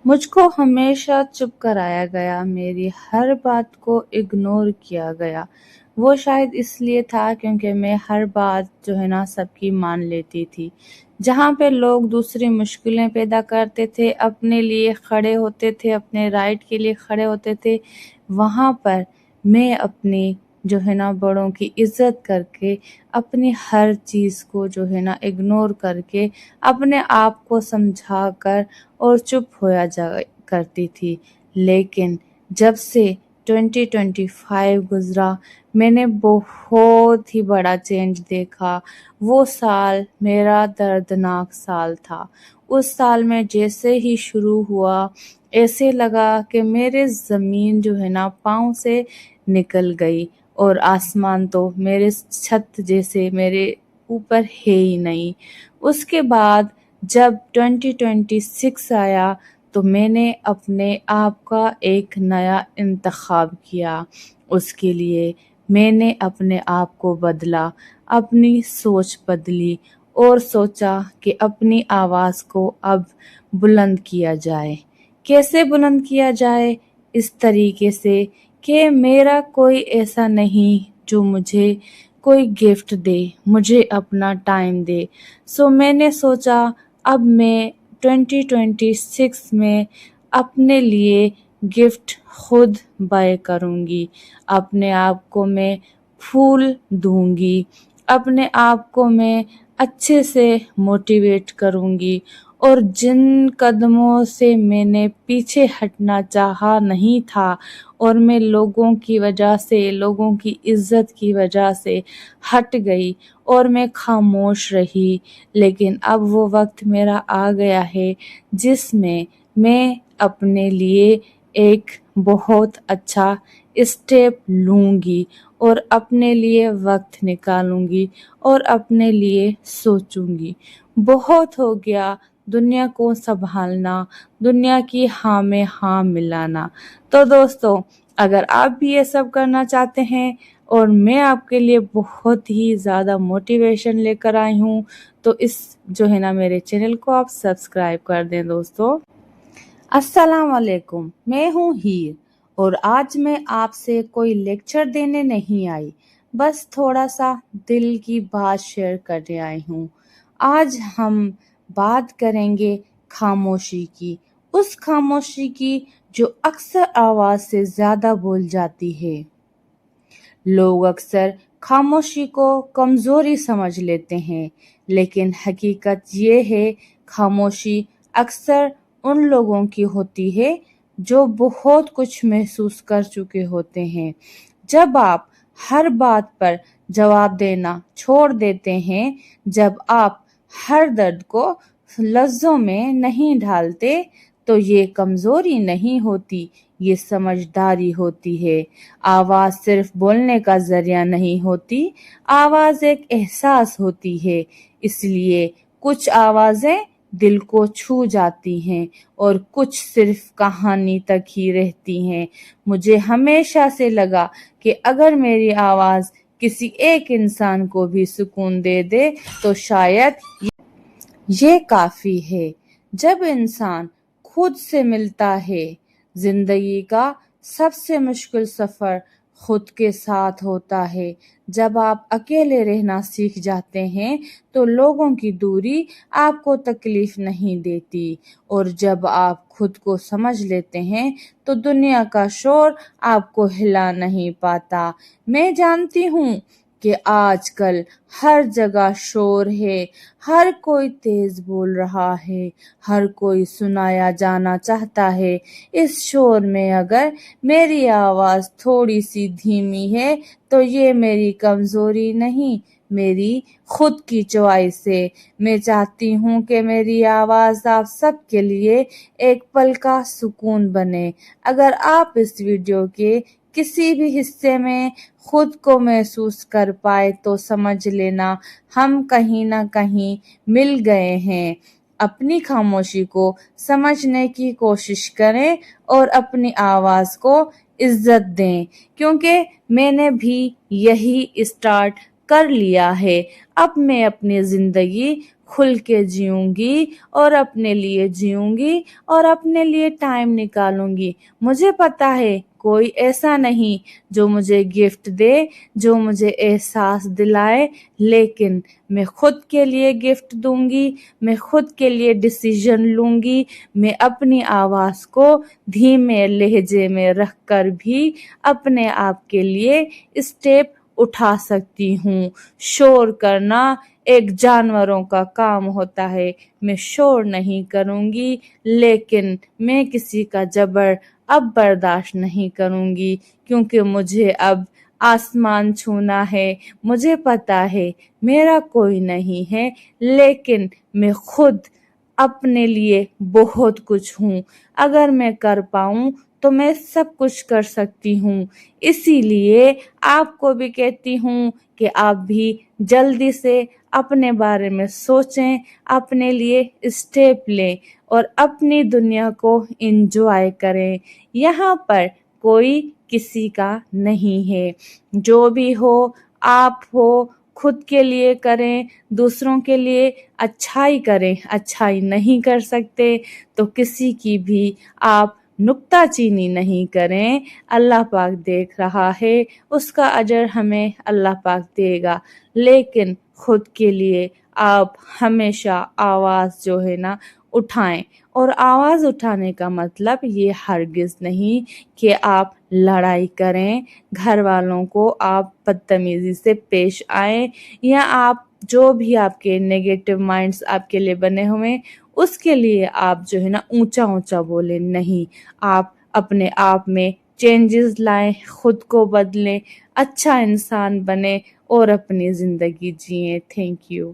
مجھ کو ہمیشہ چپ کرایا گیا، میری ہر بات کو اگنور کیا گیا۔ وہ شاید اس لیے تھا کیونکہ میں ہر بات سب کی مان لیتی تھی۔ جہاں پہ لوگ دوسری مشکلیں پیدا کرتے تھے، اپنے لیے کھڑے ہوتے تھے، اپنے رائٹ کے لیے کھڑے ہوتے تھے، وہاں پر میں اپنی بڑوں کی عزت کر کے، اپنی ہر چیز کو اگنور کر کے، اپنے آپ کو سمجھا کر اور چپ ہویا کرتی تھی۔ لیکن جب سے 2025 گزرا، میں نے بہت ہی بڑا چینج دیکھا۔ وہ سال میرا دردناک سال تھا۔ اس سال میں جیسے ہی شروع ہوا، ایسے لگا کہ میرے زمین پاؤں سے نکل گئی، اور آسمان تو میرے چھت جیسے میرے اوپر ہے ہی نہیں۔ اس کے بعد جب 2026 آیا تو میں نے اپنے آپ کا ایک نیا انتخاب کیا۔ اس کے لیے میں نے اپنے آپ کو بدلا، اپنی سوچ بدلی، اور سوچا کہ اپنی آواز کو اب بلند کیا جائے۔ کیسے بلند کیا جائے؟ اس طریقے سے کہ میرا کوئی ایسا نہیں جو مجھے کوئی گفٹ دے، مجھے اپنا ٹائم دے۔ میں نے سوچا اب میں 2026 میں اپنے لیے گفٹ خود بائے کروں گی۔ اپنے آپ کو میں پھول دوں گی، اپنے آپ کو میں اچھے سے موٹیویٹ کروں گی، اور جن قدموں سے میں نے پیچھے ہٹنا چاہا نہیں تھا، اور میں لوگوں کی وجہ سے، لوگوں کی عزت کی وجہ سے ہٹ گئی اور میں خاموش رہی، لیکن اب وہ وقت میرا آ گیا ہے جس میں اپنے لیے ایک بہت اچھا اسٹیپ لوں گی، اور اپنے لیے وقت نکالوں گی، اور اپنے لیے سوچوں گی۔ بہت ہو گیا دنیا کو سنبھالنا، دنیا کی ہاں میں ہاں ملانا۔ تو دوستو، اگر آپ بھی یہ سب کرنا چاہتے ہیں، اور میں آپ کے لیے بہت ہی زیادہ موٹیویشن لے کر آئی ہوں، تو اس میرے چینل کو آپ سبسکرائب کر دیں دوستو۔ السلام علیکم، میں ہوں ہیر، اور آج میں آپ سے کوئی لیکچر دینے نہیں آئی، بس تھوڑا سا دل کی بات شیئر کرنے آئی ہوں۔ آج ہم بات کریں گے خاموشی کی، اس خاموشی کی جو اکثر آواز سے زیادہ بول جاتی ہے۔ لوگ اکثر خاموشی کو کمزوری سمجھ لیتے ہیں، لیکن حقیقت یہ ہے خاموشی اکثر ان لوگوں کی ہوتی ہے جو بہت کچھ محسوس کر چکے ہوتے ہیں۔ جب آپ ہر بات پر جواب دینا چھوڑ دیتے ہیں، جب آپ ہر درد کو لفظوں میں نہیں ڈھالتے، تو یہ کمزوری نہیں ہوتی، یہ سمجھداری ہوتی ہے۔ آواز صرف بولنے کا ذریعہ نہیں ہوتی، آواز ایک احساس ہوتی ہے۔ اس لیے کچھ آوازیں دل کو چھو جاتی ہیں، اور کچھ صرف کہانی تک ہی رہتی ہیں۔ مجھے ہمیشہ سے لگا کہ اگر میری آواز کسی ایک انسان کو بھی سکون دے دے تو شاید یہ کافی ہے۔ جب انسان خود سے ملتا ہے، زندگی کا سب سے مشکل سفر خود کے ساتھ ہوتا ہے۔ جب آپ اکیلے رہنا سیکھ جاتے ہیں تو لوگوں کی دوری آپ کو تکلیف نہیں دیتی، اور جب آپ خود کو سمجھ لیتے ہیں تو دنیا کا شور آپ کو ہلا نہیں پاتا۔ میں جانتی ہوں کہ آج کل ہر جگہ شور ہے، ہر کوئی تیز بول رہا ہے، ہر کوئی سنایا جانا چاہتا ہے۔ اس شور میں اگر میری آواز تھوڑی سی دھیمی ہے تو یہ میری کمزوری نہیں، میری خود کی چوائس ہے۔ میں چاہتی ہوں کہ میری آواز آپ سب کے لیے ایک پل کا سکون بنے۔ اگر آپ اس ویڈیو کے کسی بھی حصے میں خود کو محسوس کر پائے تو سمجھ لینا ہم کہیں نہ کہیں مل گئے ہیں۔ اپنی خاموشی کو سمجھنے کی کوشش کریں اور اپنی آواز کو عزت دیں، کیونکہ میں نے بھی یہی اسٹارٹ کر لیا ہے۔ اب میں اپنی زندگی کھل کے جیوں گی اور اپنے لیے جیوں گی اور اپنے لیے ٹائم نکالوں گی۔ مجھے پتا ہے کوئی ایسا نہیں جو مجھے گفٹ دے، جو مجھے احساس دلائے، لیکن میں خود کے لیے گفٹ دوں گی، میں خود کے لیے ڈیسیژن لوں گی، میں اپنی آواز کو دھیمے لہجے میں رکھ کر بھی اپنے آپ کے لیے اسٹیپ اٹھا سکتی ہوں۔ شور کرنا ایک جانوروں کا کام ہوتا ہے، میں شور نہیں کروں گی، لیکن میں کسی کا جبر اب برداشت نہیں کروں گی، کیونکہ مجھے اب آسمان چھونا ہے۔ مجھے پتا ہے میرا کوئی نہیں ہے، لیکن میں خود اپنے لیے بہت کچھ ہوں۔ اگر میں کر پاؤں تو میں سب کچھ کر سکتی ہوں۔ اسی لیے آپ کو بھی کہتی ہوں کہ آپ بھی جلدی سے اپنے بارے میں سوچیں، اپنے لیے اسٹیپ لیں اور اپنی دنیا کو انجوائے کریں۔ یہاں پر کوئی کسی کا نہیں ہے۔ جو بھی ہو آپ ہو، خود کے لیے کریں، دوسروں کے لیے اچھائی کریں۔ اچھائی نہیں کر سکتے تو کسی کی بھی آپ نکتہ چینی نہیں کریں۔ اللہ پاک دیکھ رہا ہے، اس کا اجر ہمیں اللہ پاک دے گا، لیکن خود کے لیے آپ ہمیشہ آواز جو ہے نا اٹھائیں۔ اور آواز اٹھانے کا مطلب یہ ہرگز نہیں کہ آپ لڑائی کریں، گھر والوں کو آپ بدتمیزی سے پیش آئیں، یا آپ جو بھی آپ کے نیگیٹو مائنڈز آپ کے لیے بنے ہوئے اس کے لیے آپ جو ہے نا اونچا اونچا بولیں۔ نہیں، آپ اپنے آپ میں چینجز لائیں، خود کو بدلیں، اچھا انسان بنیں اور اپنی زندگی جئیں۔ Thank you.